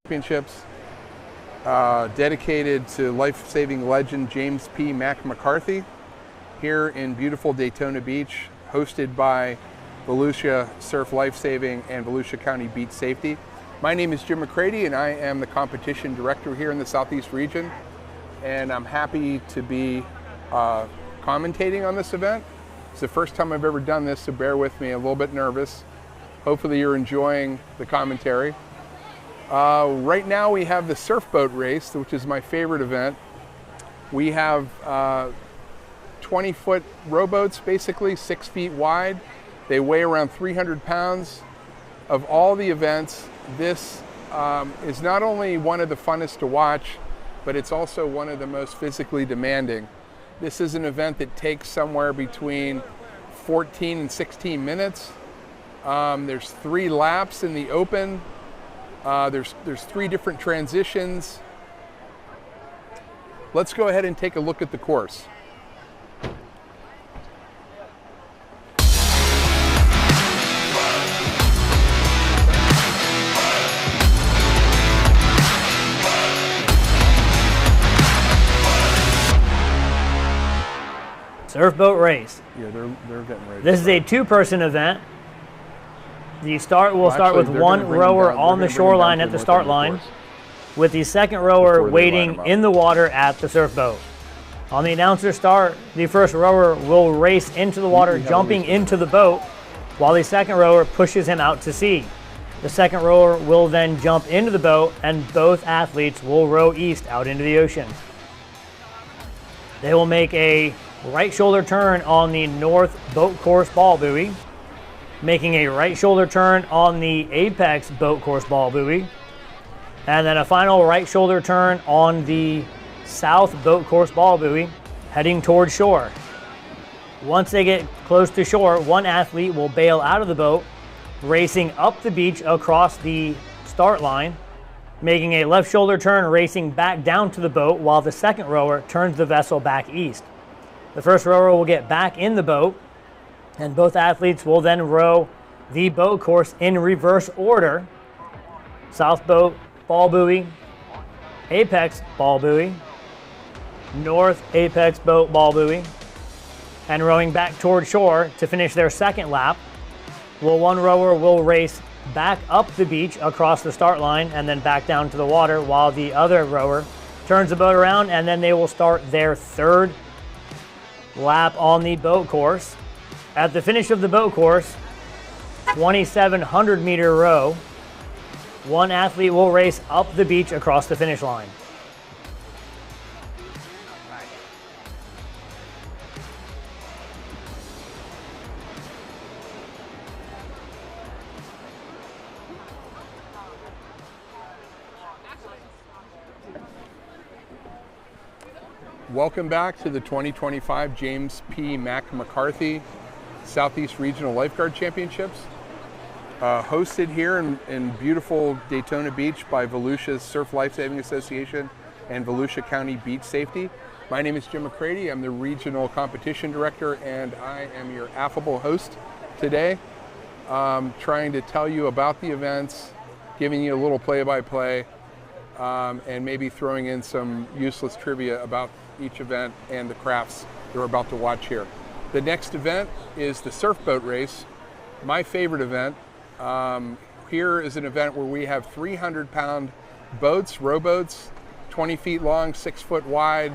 Championships, dedicated to life-saving legend James P. Mac McCarthy, here in beautiful Daytona Beach, hosted by Volusia Surf Lifesaving and Volusia County Beach Safety. My name is Jim McCready and I am the competition director here in the Southeast region, and I'm happy to be commentating on this event. It's the first time I've ever done this, so bear with me, a little bit nervous. Hopefully you're enjoying the commentary. Right now we have the Surfboat race, which is my favorite event. We have 20-foot rowboats, basically 6 feet wide. They weigh around 300 pounds. Of all the events, this is not only one of the funnest to watch, but it's also one of the most physically demanding. This is an event that takes somewhere between 14 and 16 minutes. There's 3 laps in the open. There's 3 different transitions. Let's go ahead and take a look at the course. Surfboat race. Yeah, they're getting ready. This is a 2-person event. The start will start with one rower on the shoreline at the start line, with the second rower waiting in the water at the surfboat. On the announcer start, the first rower will race into the water, jumping into the boat, while the second rower pushes him out to sea. The second rower will then jump into the boat, and both athletes will row east out into the ocean. They will make a right shoulder turn on the north boat course ball buoy, making a right shoulder turn on the apex boat course ball buoy, and then a final right shoulder turn on the south boat course ball buoy, heading towards shore. Once they get close to shore, one athlete will bail out of the boat, racing up the beach across the start line, making a left shoulder turn, racing back down to the boat, while the second rower turns the vessel back east. The first rower will get back in the boat, and both athletes will then row the boat course in reverse order: south boat ball buoy, apex ball buoy, north apex boat ball buoy, and rowing back toward shore to finish their second lap. One rower will race back up the beach across the start line and then back down to the water, while the other rower turns the boat around, and then they will start their third lap on the boat course. At the finish of the boat course, 2,700 meter row, one athlete will race up the beach across the finish line. Welcome back to the 2025 James P. Mac McCarthy Southeast Regional Lifeguard Championships, hosted here in beautiful Daytona Beach by Volusia's Surf Lifesaving Association and Volusia County Beach Safety. My name is Jim McCready. I'm the Regional Competition Director, and I am your affable host today, trying to tell you about the events, giving you a little play-by-play, and maybe throwing in some useless trivia about each event and the crafts that we're about to watch here. The next event is the Surfboat race, my favorite event. Here is an event where we have 300-pound boats, rowboats, 20 feet long, 6 foot wide,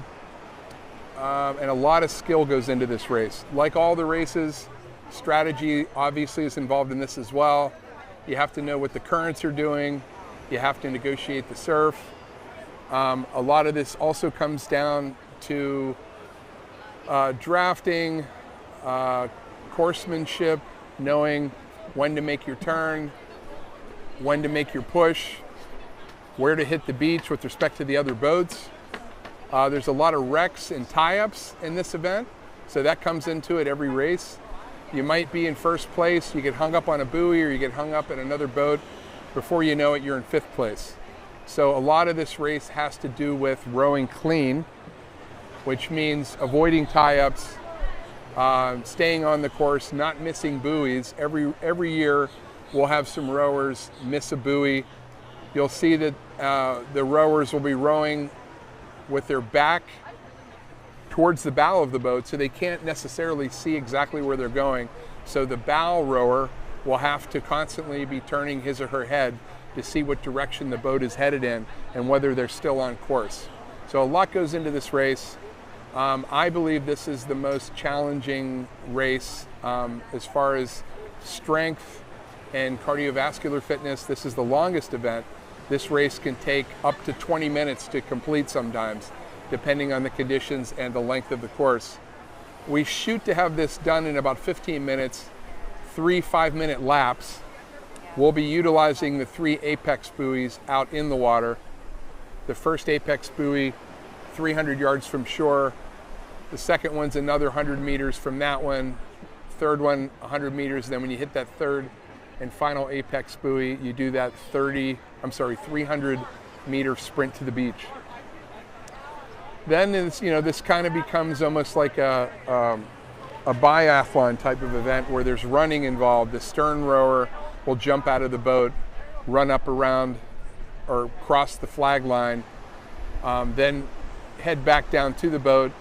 and a lot of skill goes into this race. Like all the races, strategy obviously is involved in this as well. You have to know what the currents are doing. You have to negotiate the surf. A lot of this also comes down to drafting, coursemanship, knowing when to make your turn, when to make your push, where to hit the beach with respect to the other boats. There's a lot of wrecks and tie-ups in this event, so that comes into it every race. You might be in first place, you get hung up on a buoy, or you get hung up in another boat. Before you know it, you're in 5th place. So a lot of this race has to do with rowing clean, which means avoiding tie-ups, staying on the course, not missing buoys. Every year we'll have some rowers miss a buoy. You'll see that the rowers will be rowing with their back towards the bow of the boat, so they can't necessarily see exactly where they're going. So the bow rower will have to constantly be turning his or her head to see what direction the boat is headed in and whether they're still on course. So a lot goes into this race. I believe this is the most challenging race as far as strength and cardiovascular fitness. This is the longest event. This race can take up to 20 minutes to complete sometimes, depending on the conditions and the length of the course. We shoot to have this done in about 15 minutes, 3 5-minute laps. We'll be utilizing the 3 apex buoys out in the water. The first apex buoy, 300 yards from shore. The second one's another 100 meters from that one. Third one, 100 meters. Then when you hit that third and final apex buoy, you do that 300 meter sprint to the beach. Then this kind of becomes almost like a biathlon type of event where there's running involved. The stern rower will jump out of the boat, run up around or cross the flag line, then head back down to the boat,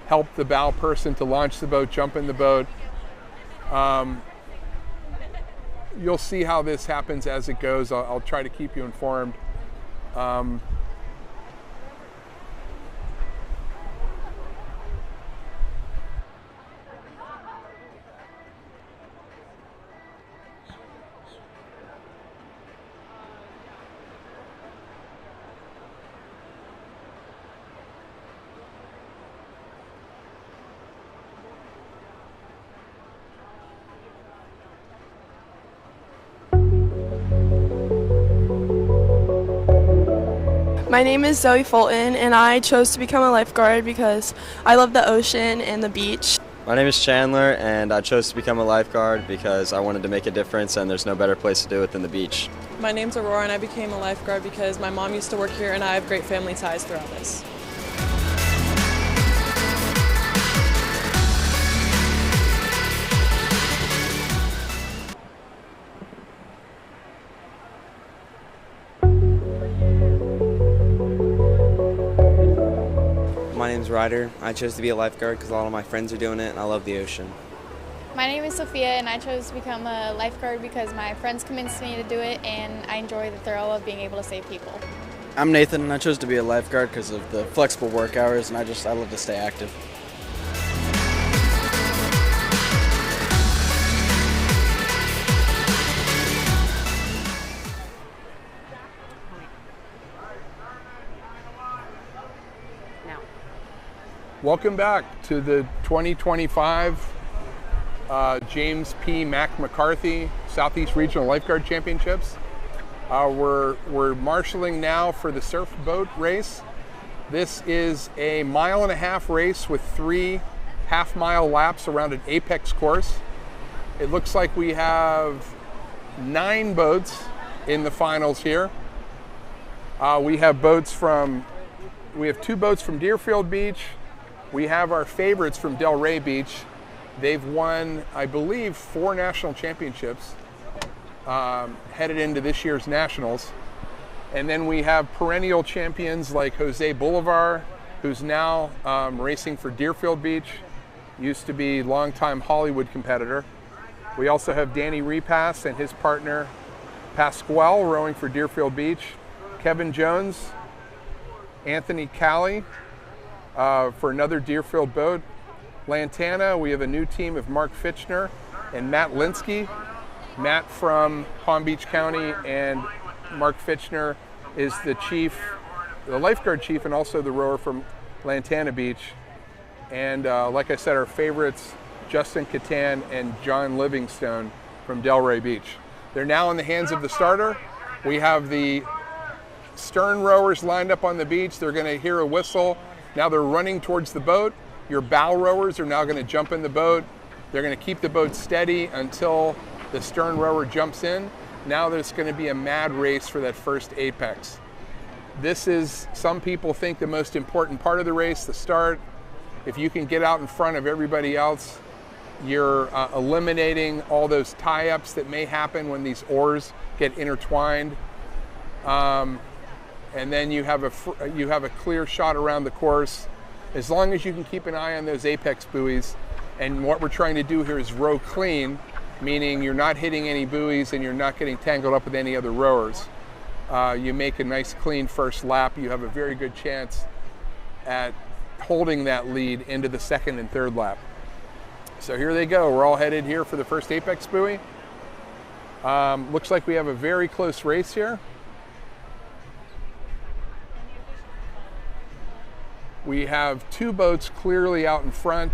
help the bow person to launch the boat, jump in the boat. You'll see how this happens as it goes. I'll try to keep you informed. My name is Zoe Fulton, and I chose to become a lifeguard because I love the ocean and the beach. My name is Chandler, and I chose to become a lifeguard because I wanted to make a difference, and there's no better place to do it than the beach. My name's Aurora, and I became a lifeguard because my mom used to work here, and I have great family ties throughout this. My name's Ryder. I chose to be a lifeguard because a lot of my friends are doing it and I love the ocean. My name is Sophia and I chose to become a lifeguard because my friends convinced me to do it and I enjoy the thrill of being able to save people. I'm Nathan and I chose to be a lifeguard because of the flexible work hours and I love to stay active. Welcome back to the 2025 James P. Mac McCarthy Southeast Regional Lifeguard Championships. We're marshaling now for the Surfboat race. This is a 1.5-mile race with 3 half-mile laps around an apex course. It looks like we have 9 boats in the finals here. We have 2 boats from Deerfield Beach. We have our favorites from Delray Beach. They've won, I believe, 4 national championships headed into this year's nationals. And then we have perennial champions like Jose Bolivar, who's now racing for Deerfield Beach, used to be longtime Hollywood competitor. We also have Danny Repass and his partner Pasquale rowing for Deerfield Beach, Kevin Jones, Anthony Cali, for another Deerfield boat. Lantana, we have a new team of Mark Fitchner and Matt Linsky. Matt from Palm Beach County and Mark Fitchner is the lifeguard chief, and also the rower from Lantana Beach. And like I said, our favorites, Justin Catan and John Livingstone from Delray Beach. They're now in the hands of the starter. We have the stern rowers lined up on the beach. They're going to hear a whistle. Now they're running towards the boat. Your bow rowers are now going to jump in the boat. They're going to keep the boat steady until the stern rower jumps in. Now there's going to be a mad race for that first apex. This is, some people think, the most important part of the race, the start. If you can get out in front of everybody else, you're eliminating all those tie-ups that may happen when these oars get intertwined. and then you have a clear shot around the course. As long as you can keep an eye on those apex buoys, and what we're trying to do here is row clean, meaning you're not hitting any buoys and you're not getting tangled up with any other rowers. You make a nice clean first lap, you have a very good chance at holding that lead into the second and third lap. So here they go. We're all headed here for the first apex buoy. Looks like we have a very close race here. We have two boats clearly out in front.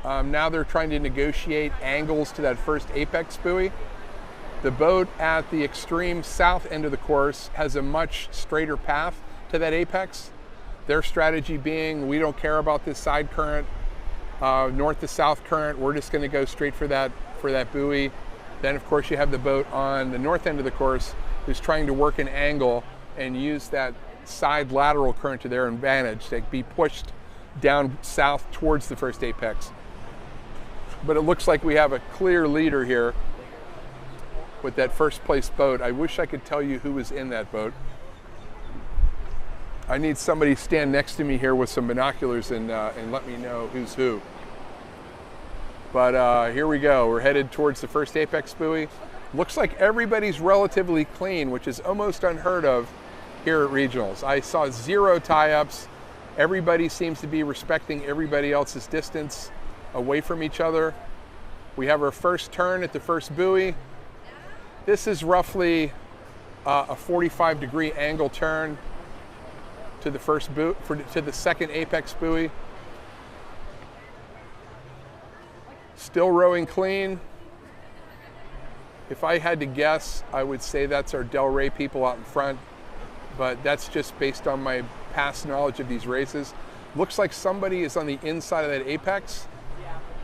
Now they're trying to negotiate angles to that first apex buoy. The boat at the extreme south end of the course has a much straighter path to that apex. Their strategy being, we don't care about this side current, north to south current. We're just going to go straight for that buoy. Then, of course, you have the boat on the north end of the course who's trying to work an angle and use that side lateral current to their advantage to be pushed down south towards the first apex. But it looks like we have a clear leader here with that first place boat. I wish I could tell you who was in that boat. I need somebody to stand next to me here with some binoculars and let me know who's who. But here we go. We're headed towards the first apex buoy. Looks like everybody's relatively clean, which is almost unheard of here at regionals. I saw 0 tie-ups. Everybody seems to be respecting everybody else's distance away from each other. We have our first turn at the first buoy. This is roughly a 45-degree angle turn to the first buoy, to the second apex buoy. Still rowing clean. If I had to guess, I would say that's our Del Rey people out in front, but that's just based on my past knowledge of these races. Looks like somebody is on the inside of that apex,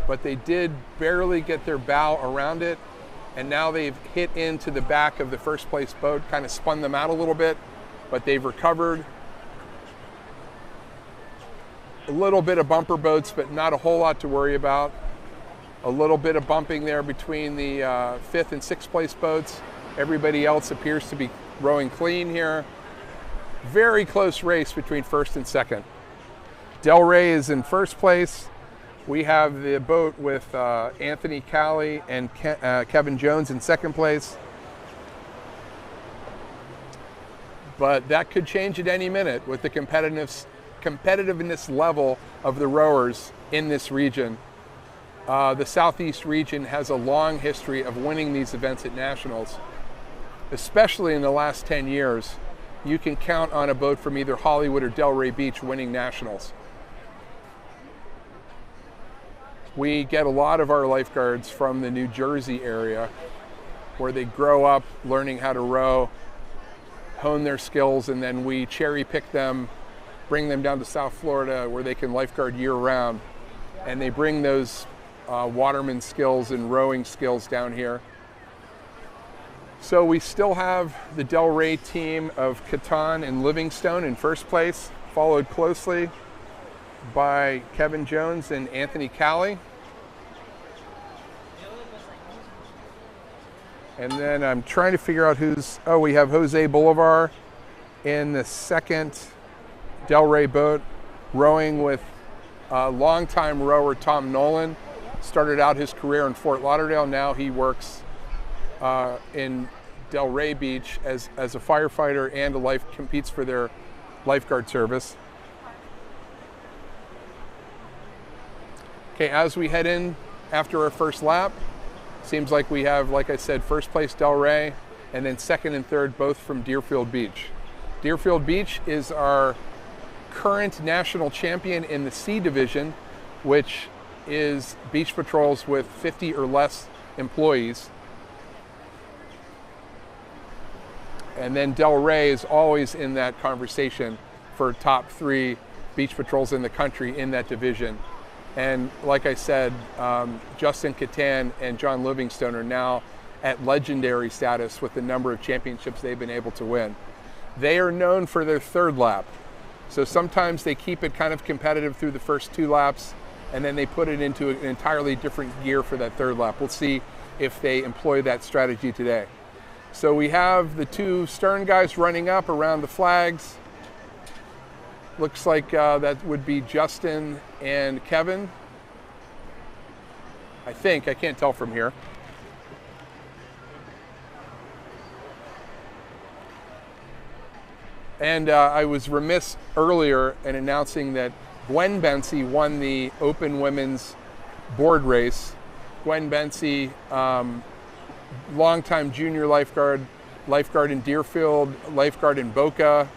but they did barely get their bow around it, and now they've hit into the back of the first place boat, kind of spun them out a little bit, but they've recovered. A little bit of bumper boats, but not a whole lot to worry about. A little bit of bumping there between the 5th and 6th place boats. Everybody else appears to be rowing clean here. Very close race between first and second. Del Rey is in first place. We have the boat with Anthony Cali and Kevin Jones in second place. But that could change at any minute with the competitiveness level of the rowers in this region. The Southeast region has a long history of winning these events at nationals, especially in the last 10 years. You can count on a boat from either Hollywood or Delray Beach winning nationals. We get a lot of our lifeguards from the New Jersey area, where they grow up learning how to row, hone their skills, and then we cherry pick them, bring them down to South Florida where they can lifeguard year round. And they bring those waterman skills and rowing skills down here. So we still have the Del Rey team of Catan and Livingstone in first place, followed closely by Kevin Jones and Anthony Cali. And then I'm trying to figure out who's, oh, we have Jose Bolivar in the second Del Rey boat, rowing with longtime rower Tom Nolan. Started out his career in Fort Lauderdale. Now he works in Del Rey Beach as a firefighter and competes for their lifeguard service. Okay, as we head in after our first lap, seems like we have, like I said, first place Del Rey, and then second and third both from Deerfield Beach. Deerfield Beach is our current national champion in the C division, which is beach patrols with 50 or less employees. And then Del Rey is always in that conversation for top 3 beach patrols in the country in that division. And like I said, Justin Catan and John Livingstone are now at legendary status with the number of championships they've been able to win. They are known for their third lap. So sometimes they keep it kind of competitive through the first 2 laps, and then they put it into an entirely different gear for that third lap. We'll see if they employ that strategy today. So we have the 2 stern guys running up around the flags. Looks like that would be Justin and Kevin. I think, I can't tell from here. And I was remiss earlier in announcing that Gwen Bensey won the Open Women's Board Race. Gwen Bensey, longtime junior lifeguard in Deerfield, lifeguard in Boca,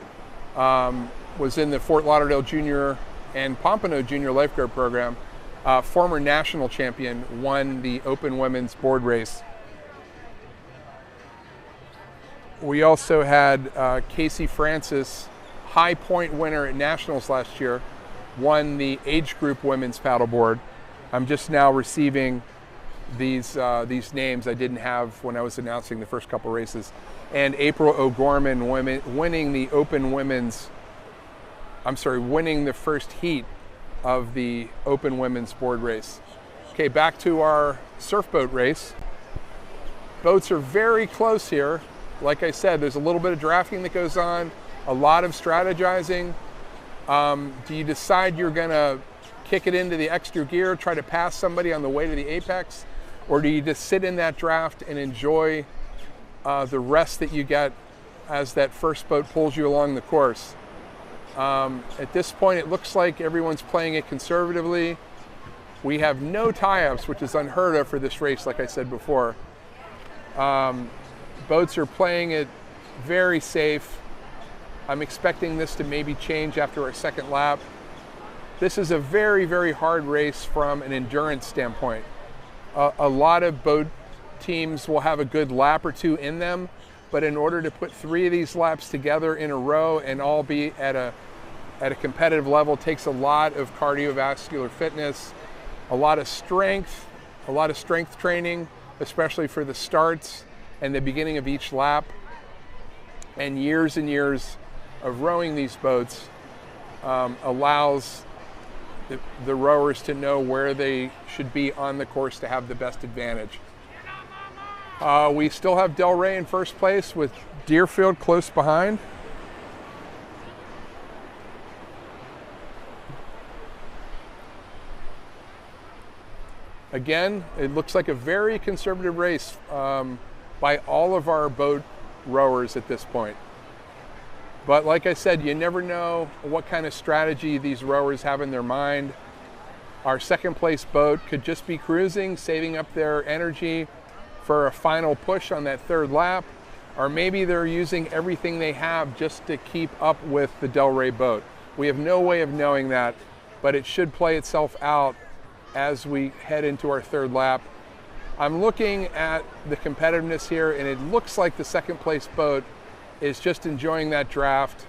was in the Fort Lauderdale Junior and Pompano Junior lifeguard program. Former national champion, won the Open Women's Board Race. We also had Casey Francis, high point winner at nationals last year, won the age group women's paddleboard. I'm just now receiving these names I didn't have when I was announcing the first couple races. And April O'Gorman winning the Open Women's, winning the first heat of the Open Women's Board Race. Okay, back to our surfboat race. Boats are very close here. Like I said, there's a little bit of drafting that goes on, a lot of strategizing. Do you decide you're gonna kick it into the extra gear, try to pass somebody on the way to the apex? Or do you just sit in that draft and enjoy the rest that you get as that first boat pulls you along the course? At this point, it looks like everyone's playing it conservatively. We have no tie-ups, which is unheard of for this race, like I said before. Boats are playing it very safe. I'm expecting this to maybe change after our second lap. This is a very, very hard race from an endurance standpoint. A lot of boat teams will have a good lap or two in them, but in order to put 3 of these laps together in a row and all be at a competitive level takes a lot of cardiovascular fitness, a lot of strength training, especially for the starts and the beginning of each lap, and years of rowing these boats allows the rowers to know where they should be on the course to have the best advantage. We still have Del Rey in first place with Deerfield close behind. Again, it looks like a very conservative race by all of our boat rowers at this point. But like I said, you never know what kind of strategy these rowers have in their mind. Our second place boat could just be cruising, saving up their energy for a final push on that third lap, or maybe they're using everything they have just to keep up with the Del Rey boat. We have no way of knowing that, but it should play itself out as we head into our third lap. I'm looking at the competitiveness here, and it looks like the second place boat is just enjoying that draft.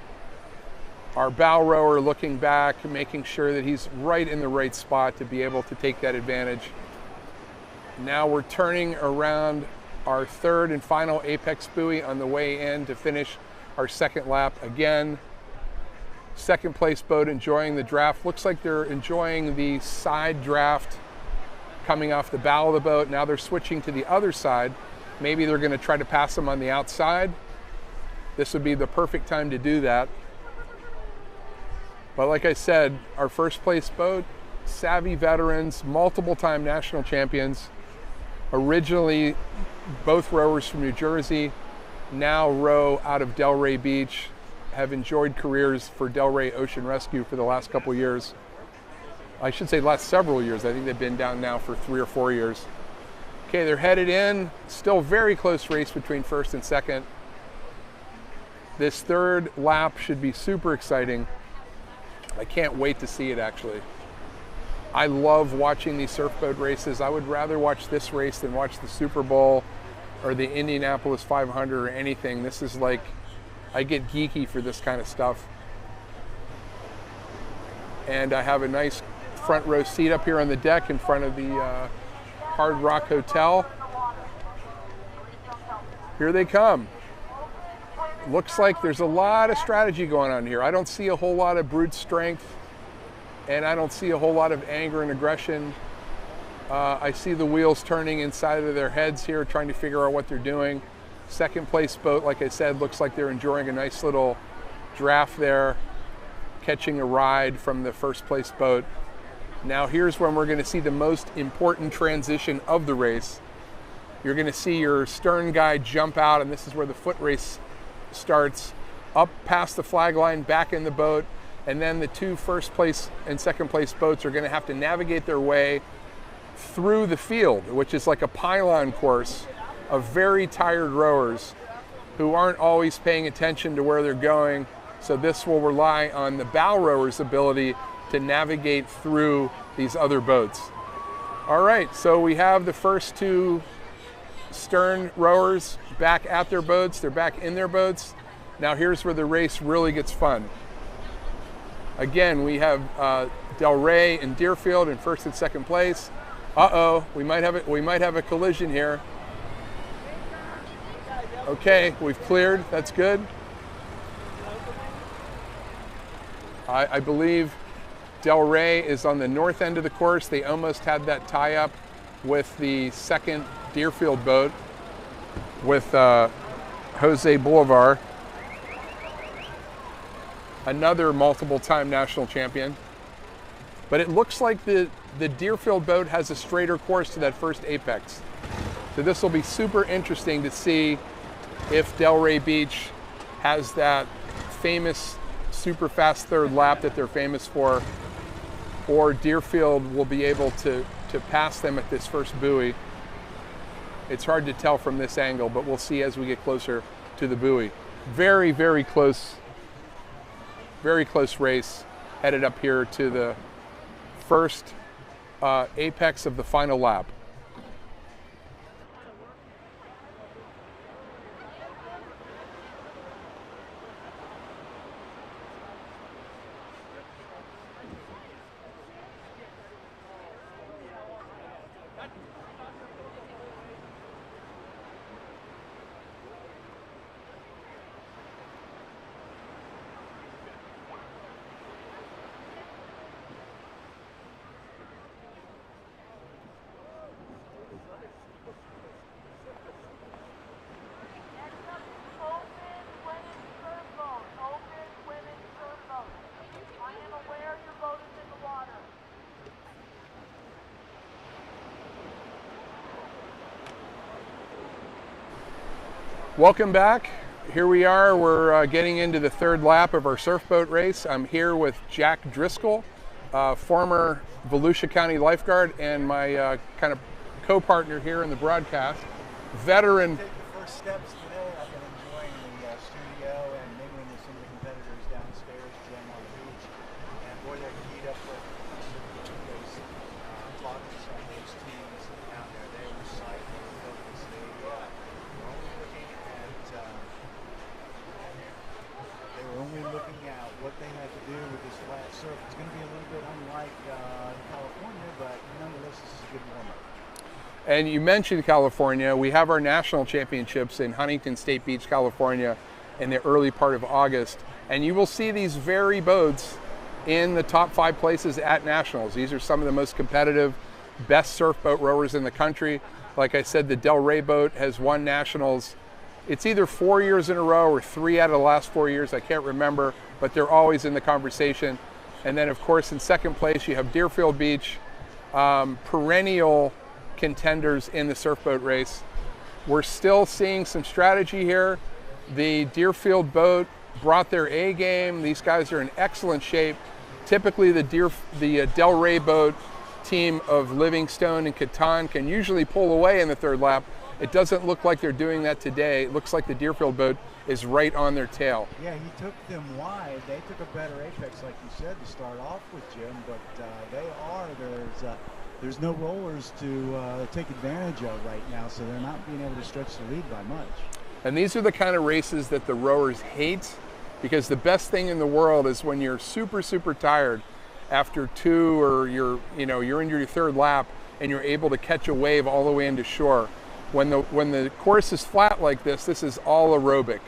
Our bow rower looking back, making sure that he's right in the right spot to be able to take that advantage. Now we're turning around our third and final apex buoy on the way in to finish our second lap again. Second place boat enjoying the draft. Looks like they're enjoying the side draft coming off the bow of the boat. Now they're switching to the other side. Maybe they're going to try to pass them on the outside. This would be the perfect time to do that. But like I said, our first place boat, savvy veterans, multiple time national champions, originally both rowers from New Jersey, now row out of Delray Beach, have enjoyed careers for Delray Ocean Rescue for the last couple years. I should say last several years. I think they've been down now for 3 or 4 years. Okay, they're headed in. Still very close race between first and second. This third lap should be super exciting. I can't wait to see it, actually. I love watching these surfboat races. I would rather watch this race than watch the Super Bowl or the Indianapolis 500 or anything. This is like, I get geeky for this kind of stuff. And I have a nice front row seat up here on the deck in front of the Hard Rock Hotel. Here they come. Looks like there's a lot of strategy going on here. I don't see a whole lot of brute strength, and I don't see a whole lot of anger and aggression. I see the wheels turning inside of their heads here, trying to figure out what they're doing. Second place boat, like I said, looks like they're enjoying a nice little draft there. catching a ride from the first place boat. Now here's when we're going to see the most important transition of the race. You're going to see your stern guy jump out, and this is where the foot race starts, up past the flag line, back in the boat, and then the two first place and second place boats are going to have to navigate their way through the field, which is like a pylon course of very tired rowers who aren't always paying attention to where they're going. So this will rely on the bow rowers' ability to navigate through these other boats. All right, so we have the first two stern rowers back at their boats. They're back in their boats. Now here's where the race really gets fun. Again, we have Del Rey and Deerfield in first and second place. Uh-oh, we might have a collision here. Okay, we've cleared, that's good. I believe Del Rey is on the north end of the course. They almost had that tie up with the second Deerfield boat with Jose Bolivar, another multiple-time national champion. But it looks like the Deerfield boat has a straighter course to that first apex. So this will be super interesting to see if Del Rey Beach has that famous super fast third lap that they're famous for, or Deerfield will be able to pass them at this first buoy. It's hard to tell from this angle, but we'll see as we get closer to the buoy. Very, very close race headed up here to the first apex of the final lap. Welcome back. Here we are. We're getting into the third lap of our surfboat race. I'm here with Jack Driscoll, former Volusia County lifeguard and my kind of co-partner here in the broadcast. Veteran. Take the first steps today. I've been enjoying the studio and mingling with some of the competitors downstairs, Jim on the beach. And boy, they're keyed up for those talking to some of those teams out there. They were psyched, they were focused. They were only looking at what they had to do with this flat surf. It's going to be a little bit unlike California, but nonetheless, this is a good warm-up. And you mentioned California. We have our national championships in Huntington State Beach, California in the early part of August. And you will see these very boats in the top 5 places at nationals. These are some of the most competitive, best surf boat rowers in the country. Like I said, the Del Rey boat has won nationals. It's either 4 years in a row or 3 out of the last 4 years. I can't remember, but they're always in the conversation. And then, of course, in second place, you have Deerfield Beach, perennial contenders in the surfboat race. We're still seeing some strategy here. The Deerfield boat brought their A game. These guys are in excellent shape. Typically, the Del Rey boat team of Livingstone and Catan can usually pull away in the third lap. It doesn't look like they're doing that today. It looks like the Deerfield boat is right on their tail. Yeah, he took them wide. They took a better apex, like you said, to start off with, Jim, but there's no rollers to take advantage of right now, so they're not being able to stretch the lead by much. And these are the kind of races that the rowers hate, because the best thing in the world is when you're super, super tired after 2 or you're in your third lap and you're able to catch a wave all the way into shore. When the course is flat like this is all aerobic.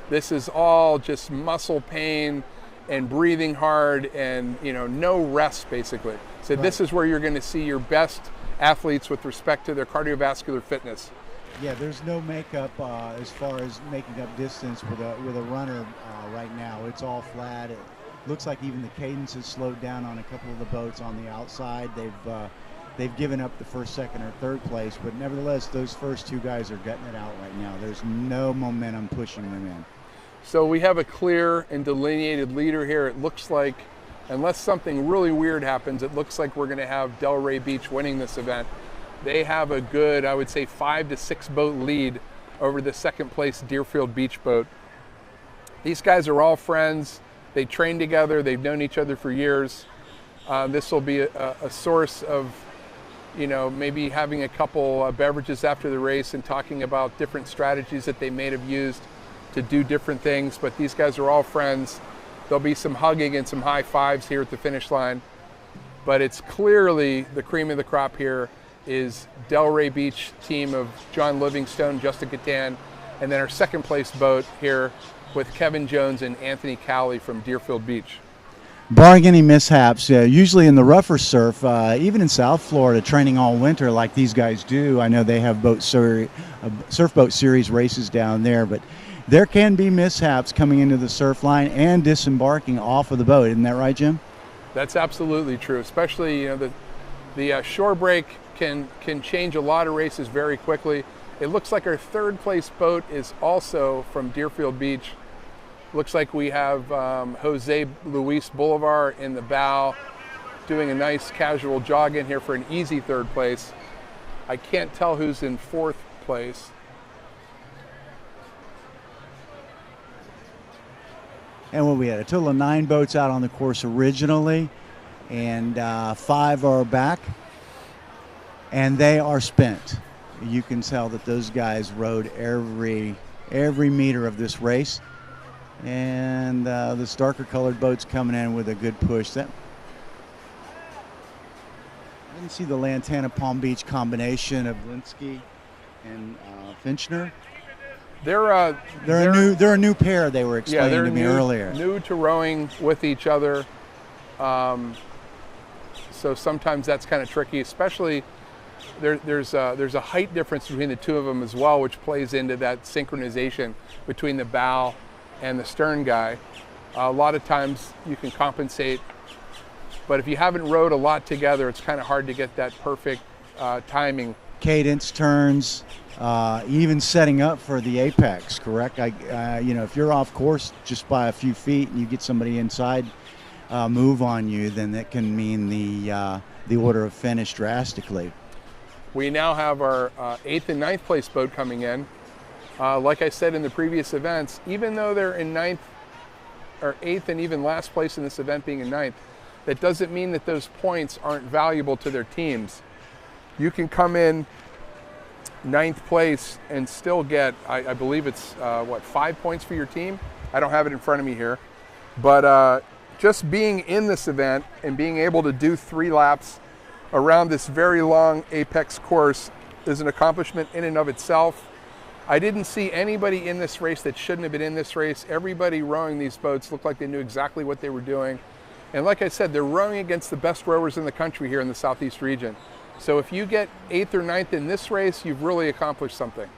This is all just muscle pain and breathing hard and no rest basically. So This is where you're going to see your best athletes with respect to their cardiovascular fitness. Yeah, there's no makeup as far as making up distance with a runner right now. It's all flat. Looks like even the cadence has slowed down on a couple of the boats on the outside. They've given up the first, second, or third place, but nevertheless, those first two guys are gutting it out right now. There's no momentum pushing them in. So we have a clear and delineated leader here. It looks like, unless something really weird happens, it looks like we're going to have Delray Beach winning this event. They have a good, I would say, 5 to 6 boat lead over the second place Deerfield Beach boat. These guys are all friends. They train together. They've known each other for years. This will be a source of, you know, maybe having a couple beverages after the race and talking about different strategies that they may have used to do different things. But these guys are all friends. There'll be some hugging and some high fives here at the finish line. But it's clearly the cream of the crop here is Delray Beach team of John Livingstone, Justin Catan, and then our second place boat here with Kevin Jones and Anthony Cowley from Deerfield Beach. Barring any mishaps, usually in the rougher surf, even in South Florida, training all winter like these guys do. I know they have Surfboat Series races down there, but there can be mishaps coming into the surf line and disembarking off of the boat. Isn't that right, Jim? That's absolutely true. Especially, you know, the shore break can change a lot of races very quickly. It looks like our third place boat is also from Deerfield Beach. Looks like we have Jose Luis Bolivar in the bow doing a nice casual jog in here for an easy third place. I can't tell who's in fourth place. And what we had, a total of 9 boats out on the course originally, and 5 are back, and they are spent. You can tell that those guys rode every meter of this race. And this darker colored boat's coming in with a good push. I didn't see the Lantana Palm Beach combination of Linsky and Finchner. They're a new pair. They were explaining to me earlier. New to rowing with each other, so sometimes that's kind of tricky. Especially there's a height difference between the two of them as well, which plays into that synchronization between the bow and the stern guy. A lot of times you can compensate, but if you haven't rowed a lot together, it's kind of hard to get that perfect timing. Cadence, turns, even setting up for the apex, correct? You know, if you're off course just by a few feet and you get somebody inside move on you, then that can mean the order of finish drastically. We now have our 8th and 9th place boat coming in. Like I said in the previous events, even though they're in 9th or 8th and even last place in this event being in 9th, that doesn't mean that those points aren't valuable to their teams. You can come in 9th place and still get, I believe it's 5 points for your team? I don't have it in front of me here. But just being in this event and being able to do 3 laps around this very long apex course is an accomplishment in and of itself. I didn't see anybody in this race that shouldn't have been in this race. Everybody rowing these boats looked like they knew exactly what they were doing. And like I said, they're rowing against the best rowers in the country here in the Southeast region. So if you get 8th or 9th in this race, you've really accomplished something.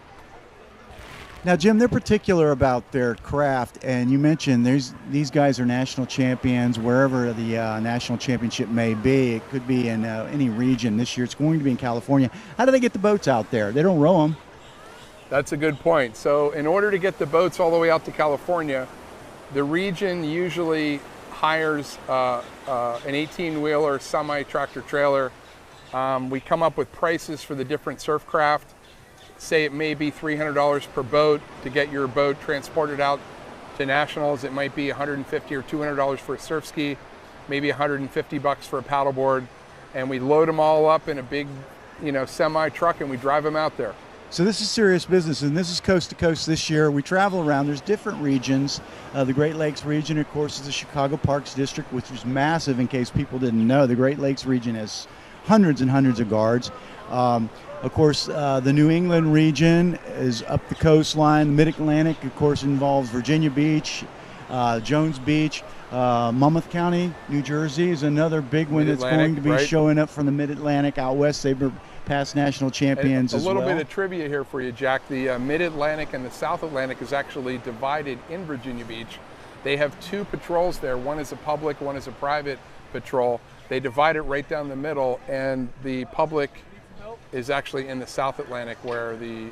Now, Jim, they're particular about their craft, and you mentioned these guys are national champions wherever the national championship may be. It could be in any region. This year it's going to be in California. How do they get the boats out there? They don't row them. That's a good point. So in order to get the boats all the way out to California, the region usually hires an 18-wheeler semi-tractor trailer. We come up with prices for the different surf craft. Say it may be $300 per boat to get your boat transported out to nationals. It might be $150 or $200 for a surf ski, maybe $150 for a paddleboard, and we load them all up in a big, semi truck and we drive them out there. So this is serious business, and this is coast to coast this year. We travel around. There's different regions. The Great Lakes region, of course, is the Chicago Parks District, which is massive in case people didn't know. The Great Lakes region has hundreds and hundreds of guards. Of course, the New England region is up the coastline. The Mid-Atlantic, of course, involves Virginia Beach, Jones Beach. Monmouth County, New Jersey is another big one that's going to be showing up from the Mid-Atlantic out west. They've been past national champions as well. A little bit of trivia here for you, Jack. The Mid-Atlantic and the South Atlantic is actually divided in Virginia Beach. They have 2 patrols there. One is a public, one is a private patrol. They divide it right down the middle, and the public is actually in the South Atlantic, where the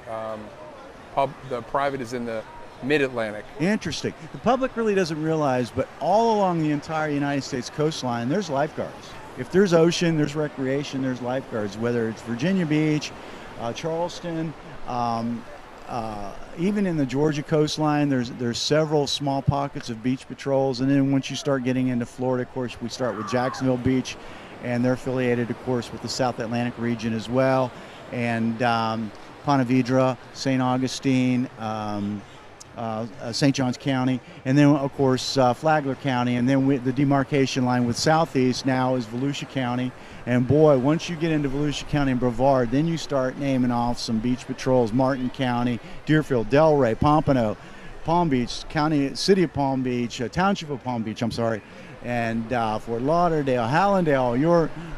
private is in the Mid-Atlantic. Interesting. The public really doesn't realize, but all along the entire United States coastline, there's lifeguards. If there's ocean, there's recreation, there's lifeguards, whether it's Virginia Beach, Charleston, even in the Georgia coastline, there's several small pockets of beach patrols. And then once you start getting into Florida, of course, we start with Jacksonville Beach, and they're affiliated, of course, with the South Atlantic region as well. And Ponte Vedra, St. Augustine, St. Johns County, and then of course Flagler County, and then the demarcation line with Southeast now is Volusia County. And boy, once you get into Volusia County and Brevard, then you start naming off some beach patrols: Martin County, Deerfield, Delray, Pompano, Palm Beach County, City of Palm Beach, Township of Palm Beach, I'm sorry, and Fort Lauderdale, Hallandale,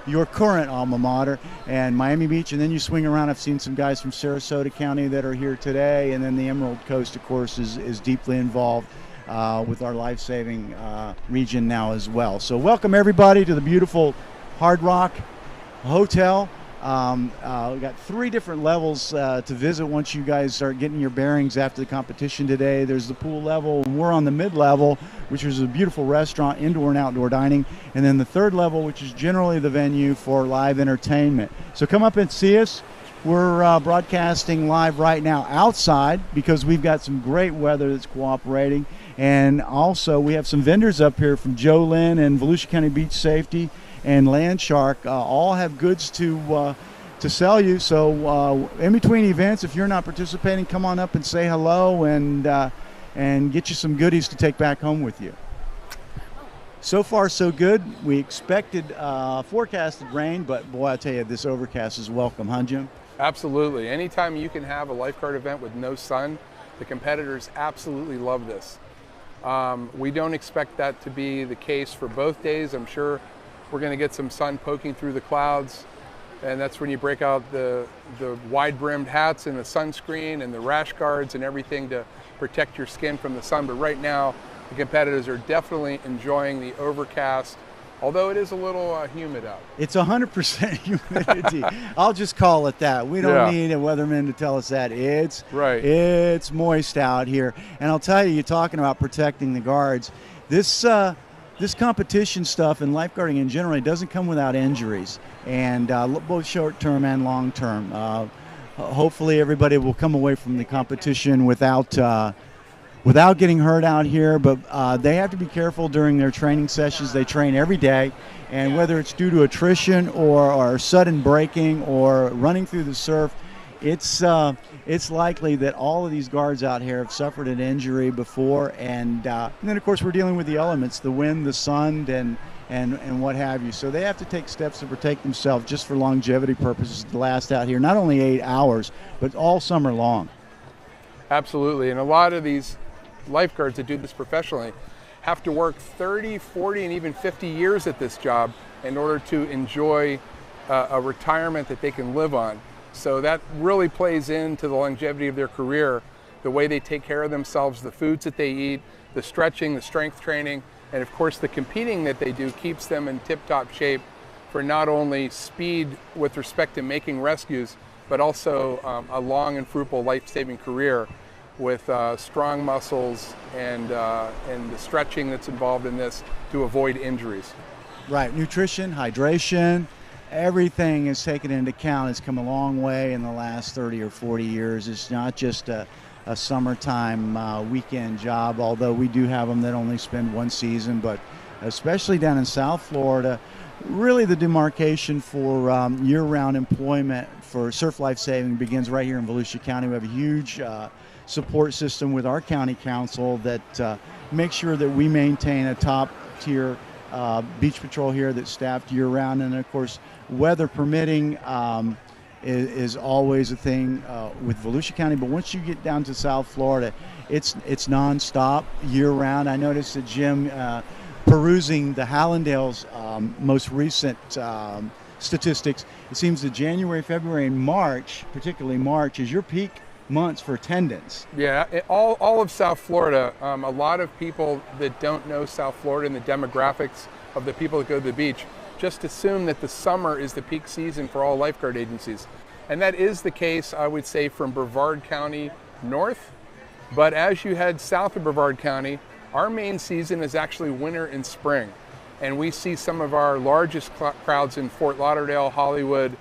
your current alma mater, and Miami Beach. And then you swing around. I've seen some guys from Sarasota County that are here today, and then the Emerald Coast, of course, is deeply involved with our Lifesaving region now as well. So welcome everybody to the beautiful Hard Rock Hotel. We got 3 different levels to visit once you guys start getting your bearings after the competition today. There's the pool level, and we're on the mid-level, which is a beautiful restaurant, indoor and outdoor dining. And then the 3rd level, which is generally the venue for live entertainment. So come up and see us. We're broadcasting live right now outside because we've got some great weather that's cooperating. And also we have some vendors up here from Joe Lynn and Volusia County Beach Safety and Land Shark, all have goods to sell you. So in between events, if you're not participating, come on up and say hello and get you some goodies to take back home with you. So far, so good. We expected forecasted rain, but boy, I tell you, this overcast is welcome, huh, Jim? Absolutely. Anytime you can have a lifeguard event with no sun, the competitors absolutely love this. We don't expect that to be the case for both days. I'm sure we're going to get some sun poking through the clouds, and that's when you break out the wide-brimmed hats and the sunscreen and the rash guards and everything to protect your skin from the sun. But right now, the competitors are definitely enjoying the overcast, although it is a little humid out. It's 100% humidity. I'll just call it that. We don't need a weatherman to tell us that. It's moist out here. And I'll tell you, you're talking about protecting the guards. This competition stuff and lifeguarding in general doesn't come without injuries, and both short-term and long-term. Hopefully everybody will come away from the competition without getting hurt out here, but they have to be careful during their training sessions. They train every day, and whether it's due to attrition or sudden braking or running through the surf, it's likely that all of these guards out here have suffered an injury before, and then of course we're dealing with the elements, the wind, the sun, and what have you. So they have to take steps to protect themselves just for longevity purposes to last out here, not only 8 hours, but all summer long. Absolutely, and a lot of these lifeguards that do this professionally have to work 30, 40, and even 50 years at this job in order to enjoy a retirement that they can live on. So that really plays into the longevity of their career, the way they take care of themselves, the foods that they eat, the stretching, the strength training, and of course the competing that they do keeps them in tip-top shape for not only speed with respect to making rescues, but also a long and fruitful life-saving career with strong muscles and the stretching that's involved in this to avoid injuries. Right, nutrition, hydration, everything is taken into account. It's come a long way in the last 30 or 40 years. It's not just a summertime weekend job, although we do have them that only spend one season, but especially down in South Florida, really the demarcation for year-round employment for Surf Lifesaving begins right here in Volusia County. We have a huge support system with our county council that makes sure that we maintain a top-tier beach patrol here that's staffed year-round, and of course, weather permitting is always a thing with Volusia County. But once you get down to South Florida, it's nonstop year-round. I noticed that Jim, perusing the Hallandale's most recent statistics, it seems that January, February, and March, particularly March, is your peak months for attendance. Yeah, all of South Florida. A lot of people that don't know South Florida and the demographics of the people that go to the beach just assume that the summer is the peak season for all lifeguard agencies. And that is the case, I would say, from Brevard County north. But as you head south of Brevard County, our main season is actually winter and spring. And we see some of our largest crowds in Fort Lauderdale, Hollywood,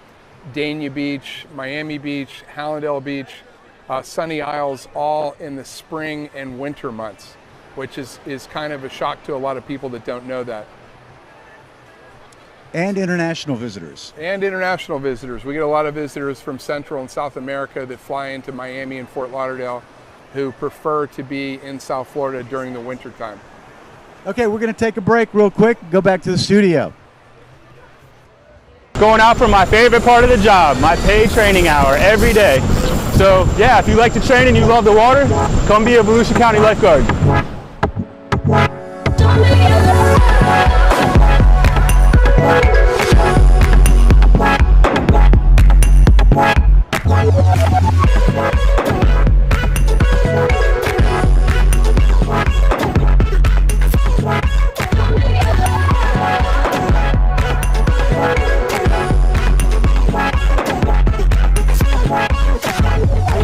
Dania Beach, Miami Beach, Hallandale Beach, Sunny Isles, all in the spring and winter months, which is kind of a shock to a lot of people that don't know that. And international visitors. And international visitors. We get a lot of visitors from Central and South America that fly into Miami and Fort Lauderdale who prefer to be in South Florida during the winter time. Okay, we're going to take a break real quick, go back to the studio. Going out for my favorite part of the job, my paid training hour every day. So yeah, if you like to train and you love the water, come be a Volusia County lifeguard.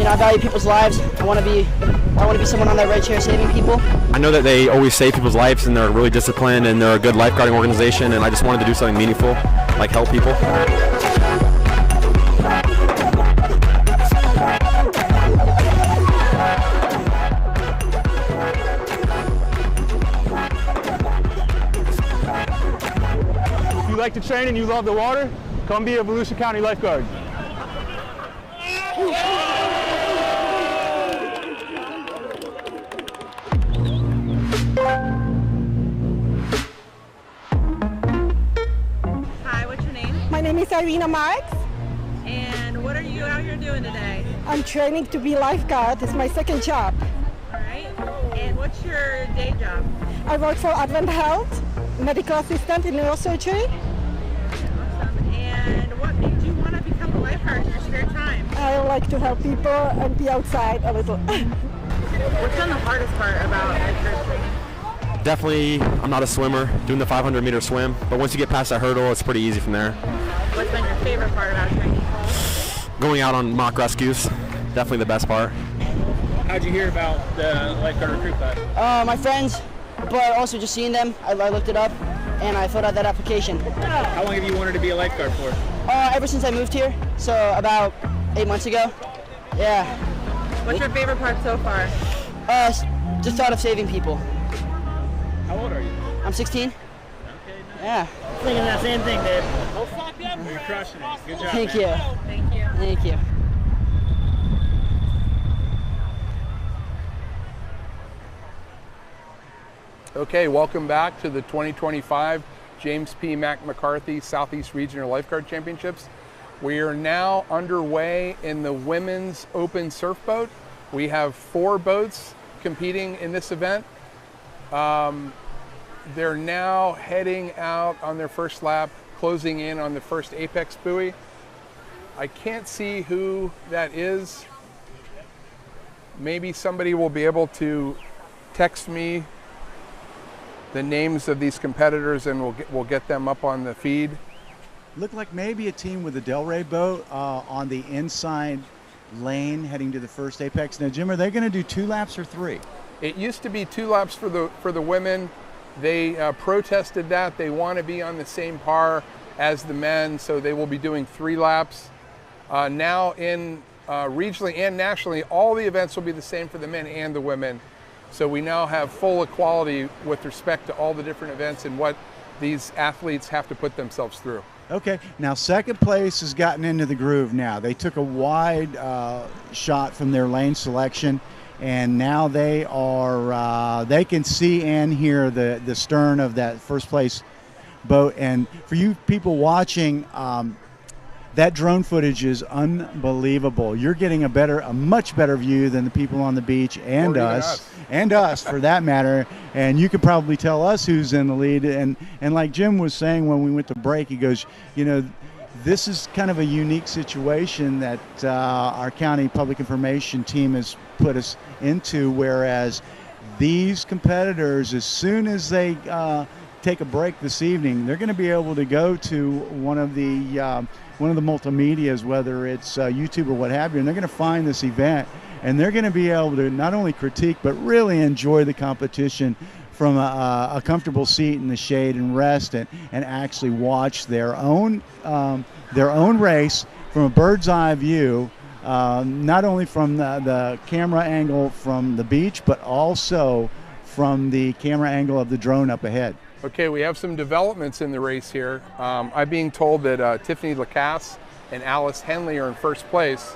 I value people's lives. I want to be someone on that right chair saving people. I know that they always save people's lives and they're really disciplined and they're a good lifeguarding organization, and I just wanted to do something meaningful, like help people. If you like to train and you love the water, come be a Volusia County lifeguard. Hi, what's your name? My name is Irina Marks. And what are you out here doing today? I'm training to be lifeguard. It's my second job. All right. And what's your day job? I work for Advent Health, medical assistant in neurosurgery. Awesome. And what made you want to become a lifeguard in your spare time? I like to help people and be outside a little. What's been the hardest part about lifeguard training? Definitely, I'm not a swimmer, doing the 500-meter swim, but once you get past that hurdle, it's pretty easy from there. What's been your favorite part about training? Going out on mock rescues, definitely the best part. How'd you hear about the lifeguard recruit class? My friends, but also just seeing them, I looked it up and I filled out that application. How long have you wanted to be a lifeguard for? Ever since I moved here, so about 8 months ago. Yeah. What's your favorite part so far? Just thought of saving people. How old are you? I'm 16. Okay, nice. Yeah. Thinking that same thing, babe. Well, fuck yeah. You're crushing it. Good job, Thank man. you. Thank you. Thank you. Okay, welcome back to the 2025 James P. McCarthy Southeast Regional Lifeguard Championships. We are now underway in the Women's Open Surfboat. We have 4 boats competing in this event. They're now heading out on their first lap, closing in on the first apex buoy. I can't see who that is. Maybe somebody will be able to text me the names of these competitors and we'll get them up on the feed. Looked like maybe a team with a Delray boat on the inside lane heading to the first apex. Now, Jim, are they going to do 2 laps or 3? It used to be 2 laps for the women. They protested that. They want to be on the same par as the men, so they will be doing 3 laps. Now in regionally and nationally, all the events will be the same for the men and the women. So we now have full equality with respect to all the different events and what these athletes have to put themselves through. Okay, now second place has gotten into the groove now. They took a wide shot from their lane selection, and now they are they can see and hear the stern of that first place boat. And for you people watching, that drone footage is unbelievable. You're getting a much better view than the people on the beach and us for that matter. And you can probably tell us who's in the lead. And like Jim was saying when we went to break, he goes, you know, this is kind of a unique situation that our county public information team has put us into, whereas these competitors, as soon as they take a break this evening, they're going to be able to go to one of the multimedias, whether it's YouTube or what have you, and they're going to find this event, and they're going to be able to not only critique but really enjoy the competition from a comfortable seat in the shade and rest, and actually watch their own race from a bird's eye view, not only from the camera angle from the beach, but also from the camera angle of the drone up ahead. Okay, we have some developments in the race here. I'm being told that Tiffany Lacasse and Alice Henley are in first place.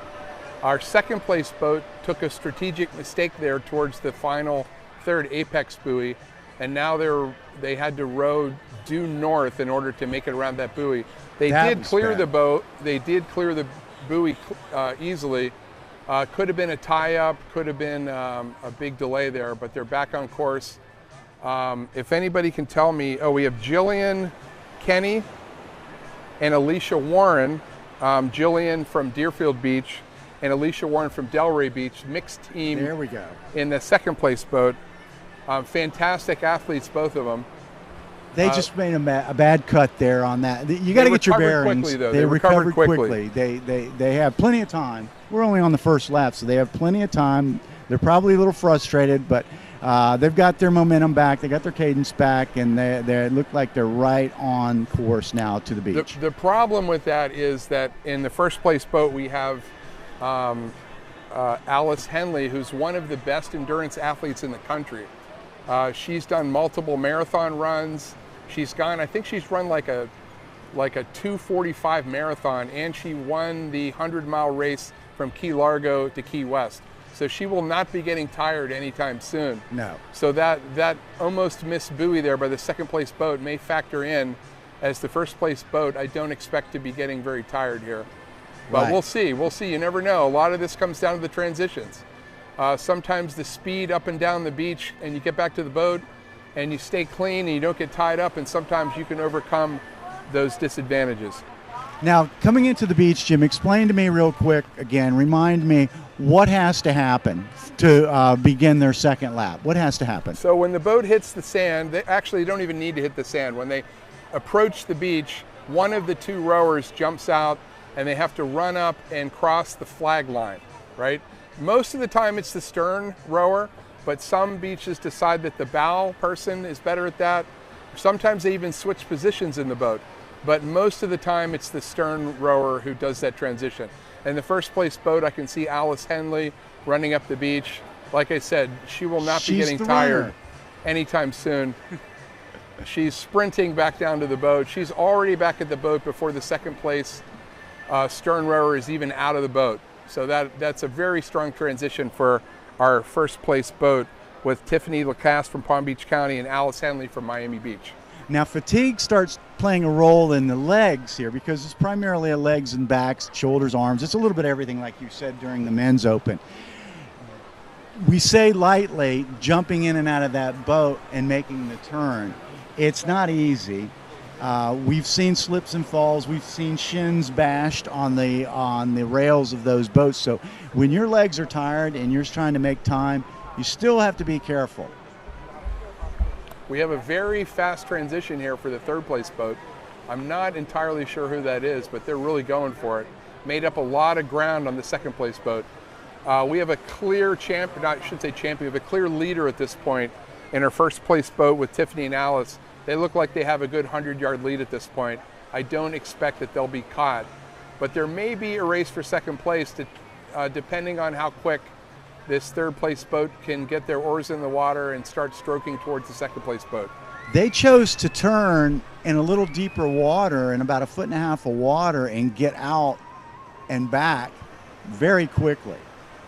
Our second place boat took a strategic mistake there towards the final third apex buoy, and now they had to row due north in order to make it around that buoy. They did clear the boat. They did clear the buoy easily. Could have been a tie-up, could have been a big delay there, but they're back on course. If anybody can tell me, we have Jillian Kenny and Alicia Warren. Jillian from Deerfield Beach and Alicia Warren from Delray Beach, mixed team. There we go. In the second place boat. Fantastic athletes, both of them. They just made a bad cut there on that. You got to get your bearings. Quickly, though. They recovered quickly. They have plenty of time. We're only on the first lap, so they have plenty of time. They're probably a little frustrated, but they've got their momentum back. They got their cadence back, and they look like they're right on course now to the beach. The problem with that is that in the first place boat we have Alice Henley, who's one of the best endurance athletes in the country. She's done multiple marathon runs. She's gone, I think she's run like a 2:45 marathon, and she won the 100-mile race from Key Largo to Key West. So she will not be getting tired anytime soon. No. So that almost missed buoy there by the second place boat may factor in as the first place boat. I don't expect to be getting very tired here. But Right. We'll see. We'll see. You never know. A lot of this comes down to the transitions. Sometimes the speed up and down the beach, and you get back to the boat and you stay clean and you don't get tied up, and sometimes you can overcome those disadvantages. Now, coming into the beach, Jim, explain to me real quick again, remind me what has to happen to begin their second lap. What has to happen? So when the boat hits the sand, they actually don't even need to hit the sand. When they approach the beach, one of the two rowers jumps out and they have to run up and cross the flag line, right? Most of the time it's the stern rower, but some beaches decide that the bow person is better at that. Sometimes they even switch positions in the boat, but most of the time it's the stern rower who does that transition. In the first place boat, I can see Alice Henley running up the beach. Like I said, she will not be getting tired anytime soon. She's sprinting back down to the boat. She's already back at the boat before the second place stern rower is even out of the boat. So that's a very strong transition for our first place boat with Tiffany Lacasse from Palm Beach County and Alice Henley from Miami Beach. Now, fatigue starts playing a role in the legs here because it's primarily a legs and backs, shoulders, arms. It's a little bit of everything, like you said during the men's open. We say lightly, jumping in and out of that boat and making the turn. It's not easy. We've seen slips and falls. We've seen shins bashed on the rails of those boats. So when your legs are tired and you're trying to make time, you still have to be careful. We have a very fast transition here for the third place boat. I'm not entirely sure who that is, but they're really going for it. Made up a lot of ground on the second place boat. We have a clear champion, I shouldn't say champion, we have a clear leader at this point in our first place boat with Tiffany and Alice. They look like they have a good 100-yard lead at this point. I don't expect that they'll be caught, but there may be a race for second place depending on how quick this third place boat can get their oars in the water and start stroking towards the second place boat. They chose to turn in a little deeper water, in about 1.5 feet of water, and get out and back very quickly,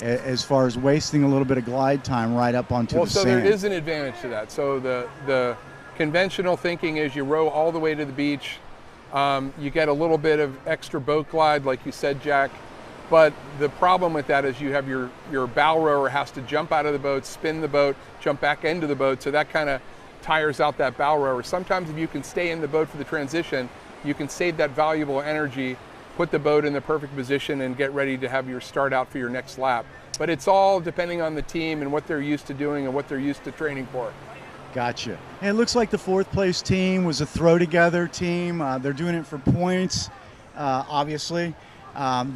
as far as wasting a little bit of glide time right up onto the sand. Well, so there is an advantage to that. So the conventional thinking is you row all the way to the beach. You get a little bit of extra boat glide, like you said, Jack. But the problem with that is you have your bow rower has to jump out of the boat, spin the boat, jump back into the boat. So that kind of tires out that bow rower. Sometimes if you can stay in the boat for the transition, you can save that valuable energy, put the boat in the perfect position, and get ready to have your start out for your next lap. But it's all depending on the team and what they're used to doing and what they're used to training for. Gotcha. And it looks like the 4th place team was a throw together team. They're doing it for points, obviously.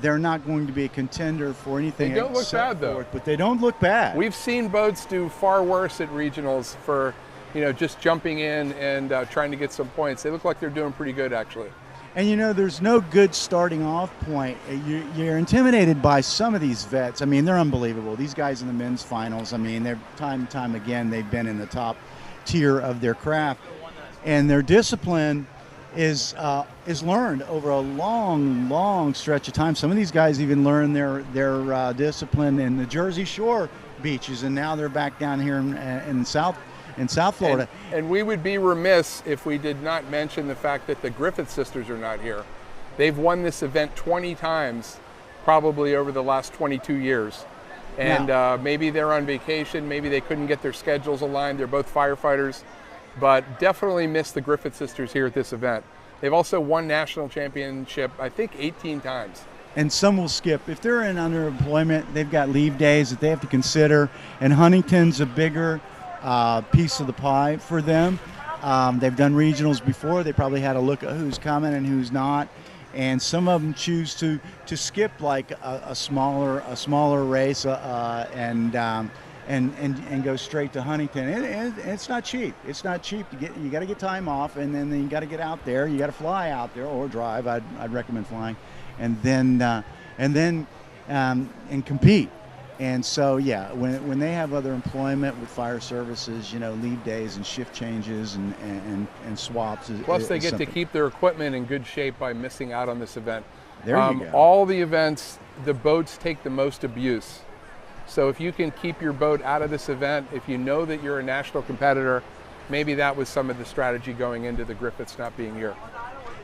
They're not going to be a contender for anything. They don't look bad though. But they don't look bad. We've seen boats do far worse at regionals for, just jumping in and trying to get some points. They look like they're doing pretty good actually. And there's no good starting off point. You're intimidated by some of these vets. I mean, they're unbelievable. These guys in the men's finals, I mean, they're time and time again, they've been in the top tier of their craft. And their discipline is learned over a long stretch of time. Some of these guys even learn their discipline in the Jersey Shore beaches, and now they're back down here in South Florida. And we would be remiss if we did not mention the fact that the Griffith sisters are not here. They've won this event 20 times, probably over the last 22 years. And maybe they're on vacation, maybe they couldn't get their schedules aligned. They're both firefighters, but definitely miss the Griffith sisters here at this event. They've also won national championship, I think 18 times. And some will skip. If they're in underemployment, they've got leave days that they have to consider, and Huntington's a bigger piece of the pie for them. They've done regionals before. They probably had a look at who's coming and who's not, and some of them choose to skip like a smaller race and go straight to Huntington. And it's not cheap. It's not cheap to get. You got to get time off, and then you got to get out there. You got to fly out there or drive. I'd recommend flying, and then compete. And so, when they have other employment with fire services, leave days and shift changes and swaps. Plus, they get to keep their equipment in good shape by missing out on this event. There you go. All the events, the boats take the most abuse. So if you can keep your boat out of this event, if you know that you're a national competitor, maybe that was some of the strategy going into the Griffiths not being here.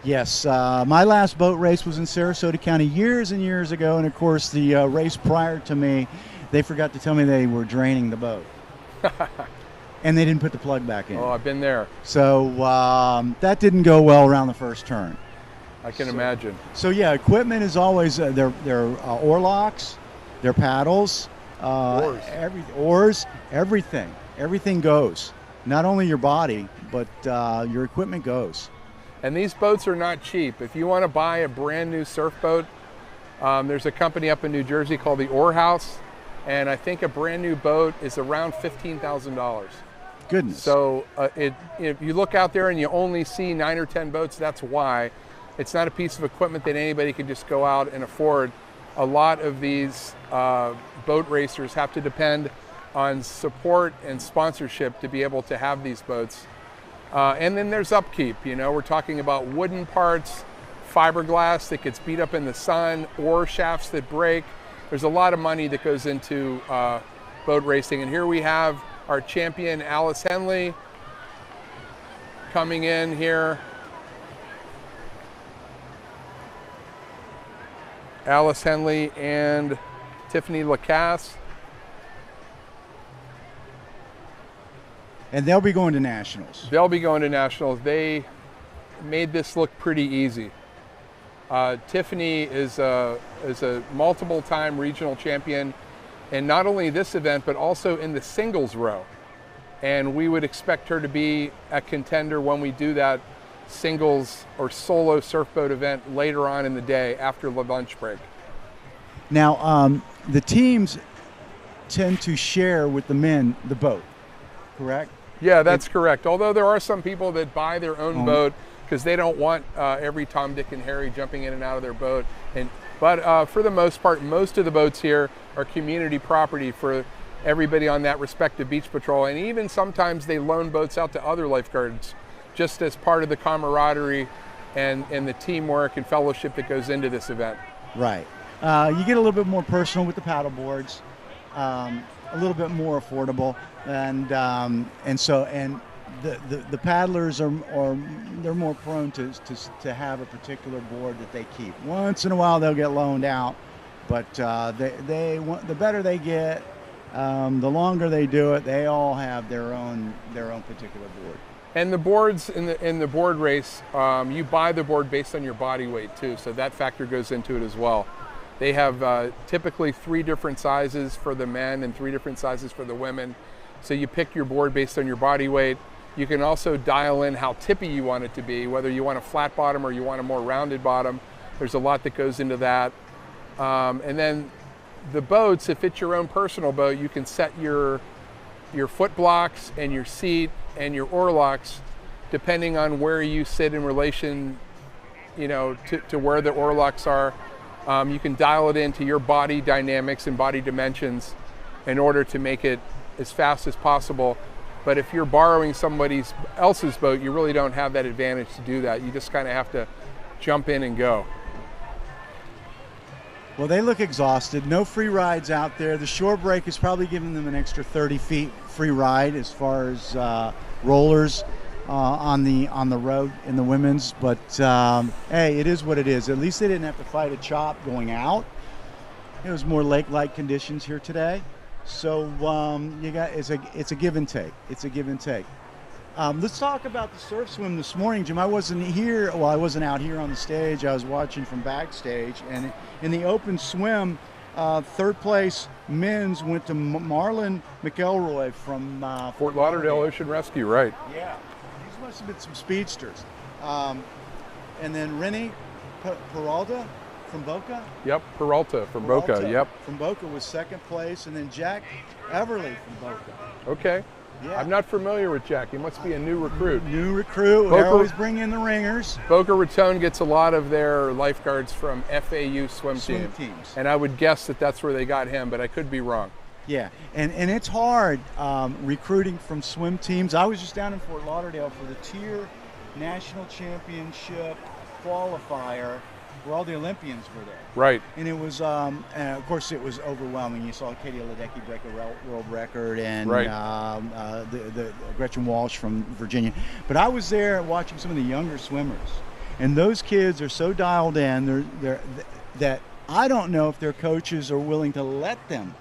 Yes, my last boat race was in Sarasota County years and years ago, and of course the race prior to me, they forgot to tell me they were draining the boat. And they didn't put the plug back in. Oh, I've been there. So that didn't go well around the first turn. I can imagine. So equipment is always their oar locks, their paddles, oars, everything. Everything goes. Not only your body, but your equipment goes. And these boats are not cheap. If you want to buy a brand new surf boat, there's a company up in New Jersey called the Oar House, and I think a brand new boat is around $15,000. Goodness. So if you look out there and you only see 9 or 10 boats, that's why. It's not a piece of equipment that anybody can just go out and afford. A lot of these boat racers have to depend on support and sponsorship to be able to have these boats. And then there's upkeep. We're talking about wooden parts, fiberglass that gets beat up in the sun, oar shafts that break. There's a lot of money that goes into boat racing. And here we have our champion, Alice Henley, coming in here. Alice Henley and Tiffany Lacasse. And they'll be going to nationals. They'll be going to nationals. They made this look pretty easy. Tiffany is a multiple-time regional champion, and not only this event, but also in the singles row. And we would expect her to be a contender when we do that singles or solo surfboat event later on in the day after the lunch break. Now, the teams tend to share with the men the boat, correct? Yeah, that's correct. Although there are some people that buy their own boat because they don't want every Tom, Dick, and Harry jumping in and out of their boat. But for the most part, most of the boats here are community property for everybody on that respective beach patrol. And even sometimes they loan boats out to other lifeguards just as part of the camaraderie and the teamwork and fellowship that goes into this event. Right. You get a little bit more personal with the paddle boards, a little bit more affordable, and the paddlers are they're more prone to have a particular board that they keep. Once in a while they'll get loaned out, but they want, the better they get, The longer they do it, they all have their own particular board. And the boards in the board race, you buy the board based on your body weight too, so that factor goes into it as well. They have typically 3 different sizes for the men and 3 different sizes for the women. So you pick your board based on your body weight. You can also dial in how tippy you want it to be, whether you want a flat bottom or you want a more rounded bottom. There's a lot that goes into that. And then the boats, if it's your own personal boat, you can set your foot blocks and your seat and your oar locks depending on where you sit in relation, to where the oar locks are. You can dial it into your body dynamics and body dimensions in order to make it as fast as possible. But if you're borrowing somebody else's boat, you really don't have that advantage to do that. You just kind of have to jump in and go. Well, they look exhausted. No free rides out there. The shore break is probably giving them an extra 30 feet free ride as far as rollers on the road in the women's. But hey, it is what it is. At least they didn't have to fight a chop going out. It was more lake-like conditions here today. So it's a give and take. It's a give and take. Let's talk about the surf swim this morning, Jim. I wasn't here. Well, I wasn't out here on the stage. I was watching from backstage. And in the open swim, third place men's went to Marlon McElroy from Fort Lauderdale Ocean Rescue, right? Yeah, these must have been some speedsters. And then Rennie Peralta from Boca. Yep, Peralta from Boca. Yep. From Boca was second place, and then Jack Everly from Boca. Okay. Yeah. I'm not familiar with Jack. He must be a new recruit. New recruit. They always bring in the ringers. Boca Raton gets a lot of their lifeguards from FAU swim teams. And I would guess that that's where they got him, but I could be wrong. Yeah, and it's hard recruiting from swim teams. I was just down in Fort Lauderdale for the Tier National Championship qualifier where all the Olympians were there. Right. And it was, of course, it was overwhelming. You saw Katie Ledecky break a world record, and right. The Gretchen Walsh from Virginia. But I was there watching some of the younger swimmers, and those kids are so dialed in that I don't know if their coaches are willing to let them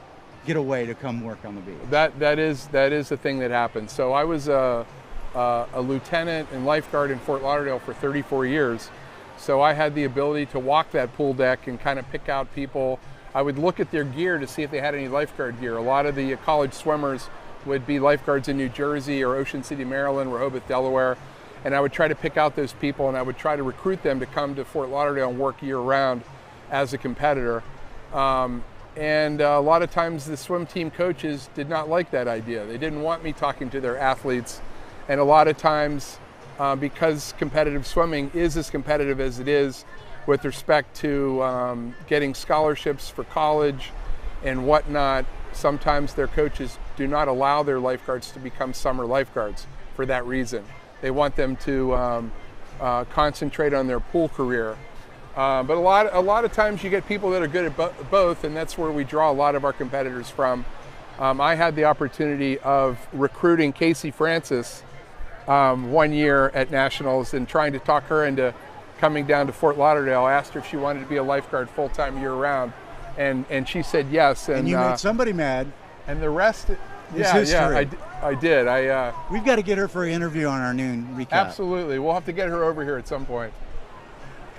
get away to come work on the beach. That is the thing that happens. So I was a lieutenant and lifeguard in Fort Lauderdale for 34 years. So I had the ability to walk that pool deck and kind of pick out people. I would look at their gear to see if they had any lifeguard gear. A lot of the college swimmers would be lifeguards in New Jersey or Ocean City, Maryland, Rehoboth, Delaware. And I would try to pick out those people, and I would try to recruit them to come to Fort Lauderdale and work year round as a competitor. And a lot of times the swim team coaches did not like that idea. They didn't want me talking to their athletes. And a lot of times, because competitive swimming is as competitive as it is with respect to getting scholarships for college and whatnot, sometimes their coaches do not allow their lifeguards to become summer lifeguards for that reason. They want them to concentrate on their pool career. But a lot of times you get people that are good at both, and that's where we draw a lot of our competitors from. I had the opportunity of recruiting Casey Francis 1 year at Nationals and trying to talk her into coming down to Fort Lauderdale. I asked her if she wanted to be a lifeguard full-time year-round, and she said yes. And you made somebody mad. And the rest, history. I did. We've got to get her for an interview on our noon recap. Absolutely. We'll have to get her over here at some point.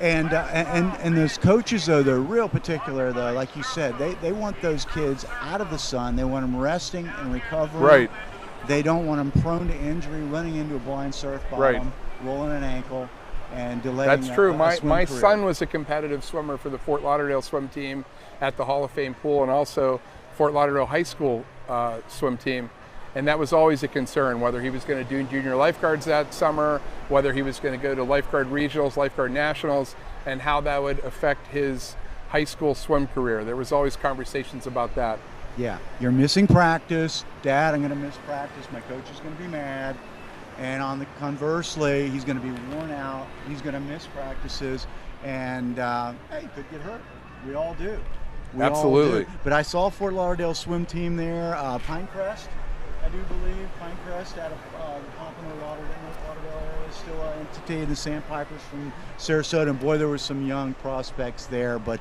And those coaches, though, they're real particular, though. Like you said, they want those kids out of the sun. They want them resting and recovering. Right. They don't want them prone to injury, running into a blind surf bottom, right. rolling an ankle, and delaying. That's true. My career. son was a competitive swimmer for the Fort Lauderdale swim team at the Hall of Fame pool, and also Fort Lauderdale High School swim team. And that was always a concern, whether he was going to do junior lifeguards that summer, whether he was going to go to lifeguard regionals, lifeguard nationals, and how that would affect his high school swim career. There was always conversations about that. Yeah, you're missing practice. Dad, I'm going to miss practice. My coach is going to be mad. And conversely, he's going to be worn out. He's going to miss practices. And, hey, he could get hurt. We all do. Absolutely. All do. But I saw Fort Lauderdale swim team there. Pinecrest, I do believe. Pinecrest out of the Pompano Lauderdale area is still an entity. The Sandpipers from Sarasota. And boy, there were some young prospects there. But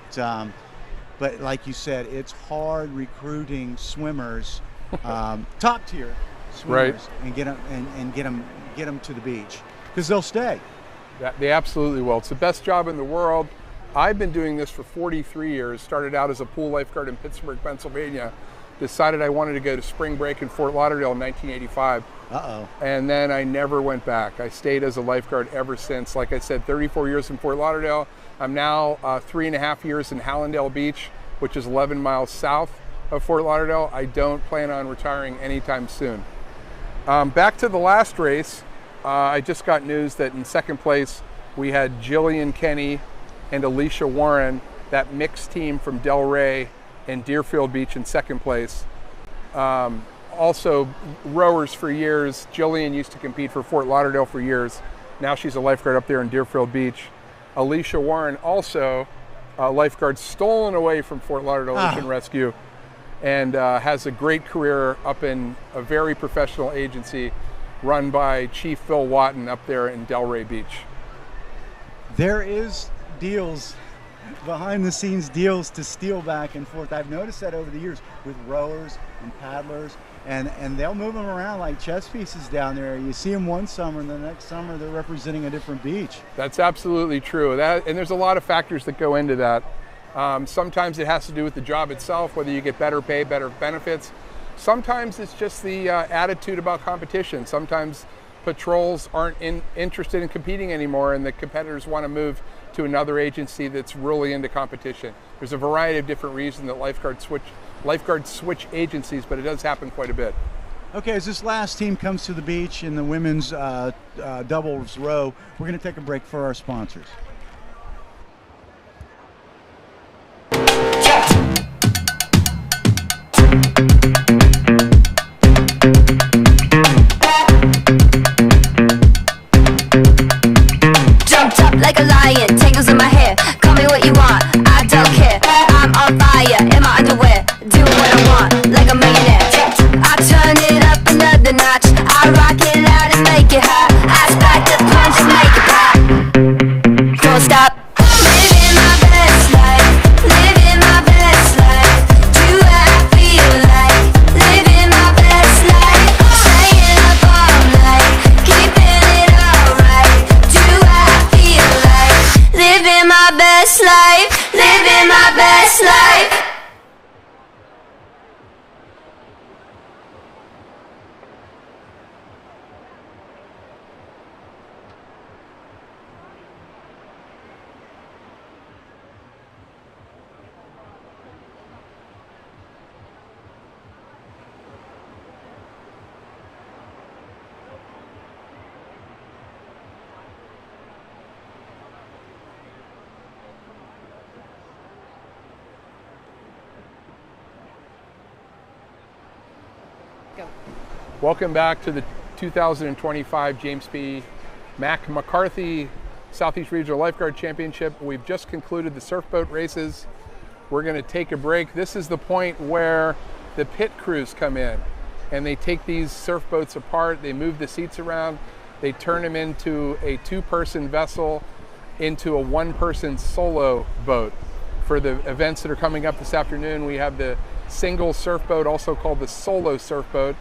but like you said, it's hard recruiting swimmers, top tier swimmers, Right. and get them to the beach because they'll stay. They absolutely will. It's the best job in the world. I've been doing this for 43 years. Started out as a pool lifeguard in Pittsburgh, Pennsylvania. Decided I wanted to go to spring break in Fort Lauderdale in 1985. And then I never went back. I stayed as a lifeguard ever since. Like I said, 34 years in Fort Lauderdale. I'm now 3.5 years in Hallandale Beach, which is 11 miles south of Fort Lauderdale. I don't plan on retiring anytime soon. Back to the last race, I just got news that in second place we had Jillian Kenny and Alicia Warren, that mixed team from Delray and Deerfield Beach in second place. Also rowers for years. Jillian used to compete for Fort Lauderdale for years. Now she's a lifeguard up there in Deerfield Beach. Alicia Warren, also a lifeguard stolen away from Fort Lauderdale Ocean Rescue, and has a great career up in a very professional agency run by Chief Phil Watton up there in Delray Beach. There is deals, behind the scenes deals to steal back and forth. I've noticed that over the years with rowers and paddlers, and they'll move them around like chess pieces down there. You see them one summer, and the next summer they're representing a different beach. That's absolutely true. And there's a lot of factors that go into that. Sometimes it has to do with the job itself, whether you get better pay, better benefits. Sometimes it's just the attitude about competition. Sometimes patrols aren't interested in competing anymore, and the competitors want to move to another agency that's really into competition. There's a variety of different reasons that lifeguards switch agencies, but it does happen quite a bit. Okay, as this last team comes to the beach in the women's doubles row, we're going to take a break for our sponsors. Jumped up like a lion, tangles in my hair. Call me what you want, I don't care. I'm on fire in my underwear, do what I want like a millionaire. I turn it up another notch, I rock it loud and make it hot. I spike the punch and make it pop. Don't stop. Living my best life, living my best life. Do what I feel like, living my best life. Staying up all night, keeping it alright. Do what I feel like, living my best life, living my best life. Welcome back to the 2025 James P. Mac McCarthy Southeast Regional Lifeguard Championship. We've just concluded the surfboat races. We're going to take a break. This is the point where the pit crews come in, and they take these surfboats apart, they move the seats around, they turn them into a two-person vessel, into a one-person solo boat. For the events that are coming up this afternoon, we have the single surfboat, also called the solo surfboat.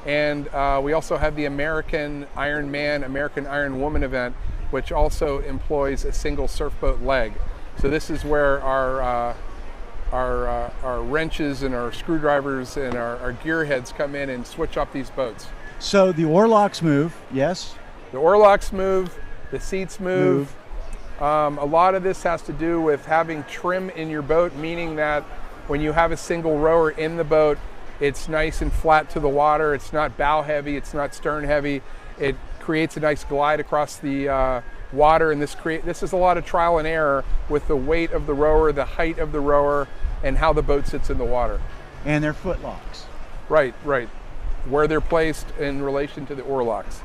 And we also have the American Iron Man, American Iron Woman event, which also employs a single surfboat leg. So this is where our wrenches and our screwdrivers and our gear heads come in and switch up these boats. So the oarlocks move, yes? The oarlocks move, the seats move. A lot of this has to do with having trim in your boat, meaning that when you have a single rower in the boat, it's nice and flat to the water. It's not bow heavy, it's not stern heavy. It creates a nice glide across the water, and this is a lot of trial and error with the weight of the rower, the height of the rower, and how the boat sits in the water. And their foot locks. Right, right. Where they're placed in relation to the oar locks.